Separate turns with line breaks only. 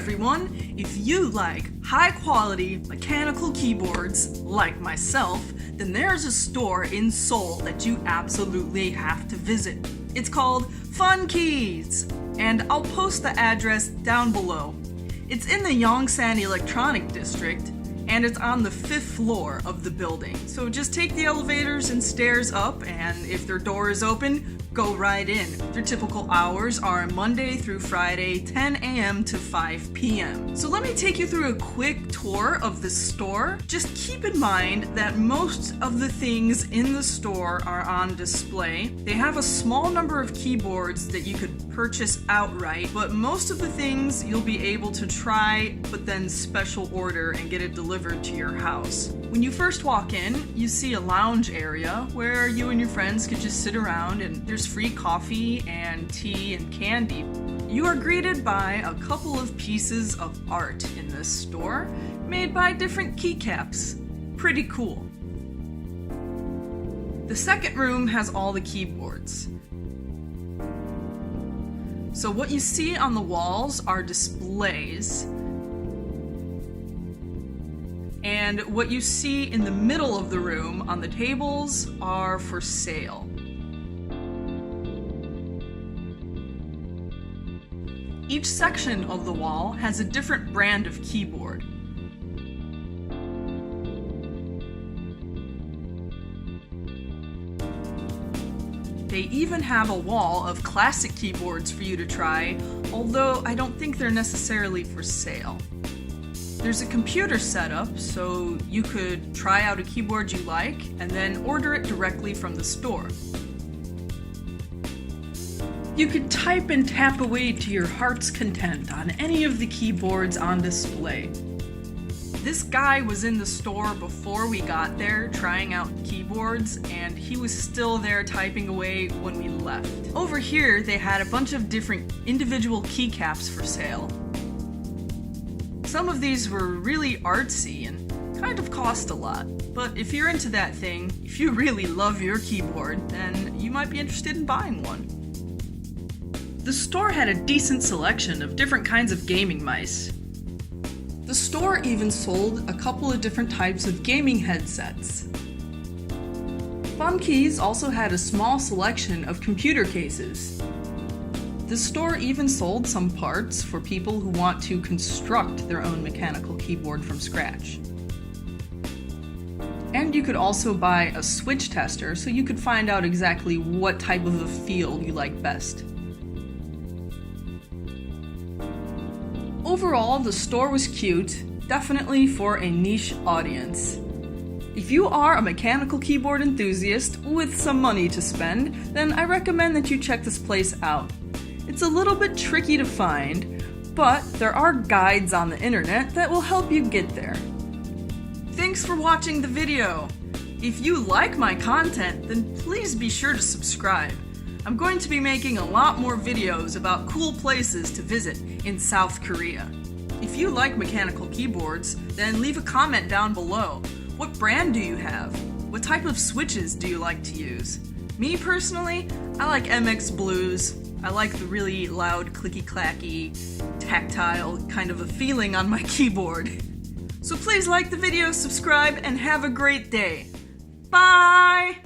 everyone! If you like high-quality mechanical keyboards, like myself, then there's a store in Seoul that you absolutely have to visit. It's called FUNKEYS, and I'll post the address down below. It's in the Yongsan Electronic District, and it's on the 5th floor of the building. So just take the elevators and stairs up, and if their door is open, go right in. Their typical hours are Monday through Friday, 10 a.m. to 5 p.m. So let me take you through a quick tour of the store. Just keep in mind that most of the things in the store are on display. They have a small number of keyboards that you could purchase outright, but most of the things you'll be able to try, but then special order and get it delivered to your house. When you first walk in, you see a lounge area where you and your friends could just sit around, and there's free coffee and tea and candy. You are greeted by a couple of pieces of art in this store made by different keycaps. Pretty cool. The second room has all the keyboards. So what you see on the walls are displays, and what you see in the middle of the room on the tables are for sale. Each section of the wall has a different brand of keyboard. They even have a wall of classic keyboards for you to try, although I don't think they're necessarily for sale. There's a computer setup, so you could try out a keyboard you like and then order it directly from the store. You could type and tap away to your heart's content on any of the keyboards on display. This guy was in the store before we got there trying out keyboards, and he was still there typing away when we left. Over here, they had a bunch of different individual keycaps for sale. Some of these were really artsy and kind of cost a lot, but if you're into that thing, if you really love your keyboard, then you might be interested in buying one. The store had a decent selection of different kinds of gaming mice. The store even sold a couple of different types of gaming headsets. FUNKEYS also had a small selection of computer cases. The store even sold some parts for people who want to construct their own mechanical keyboard from scratch. And you could also buy a switch tester so you could find out exactly what type of a feel you like best. Overall, the store was cute, definitely for a niche audience. If you are a mechanical keyboard enthusiast with some money to spend, then I recommend that you check this place out. It's a little bit tricky to find, but there are guides on the internet that will help you get there. Thanks for watching the video! If you like my content, then please be sure to subscribe. I'm going to be making a lot more videos about cool places to visit in South Korea. If you like mechanical keyboards, then leave a comment down below. What brand do you have? What type of switches do you like to use? Me personally, I like MX Blues. I like the really loud, clicky-clacky, tactile kind of a feeling on my keyboard. So please like the video, subscribe, and have a great day. Bye!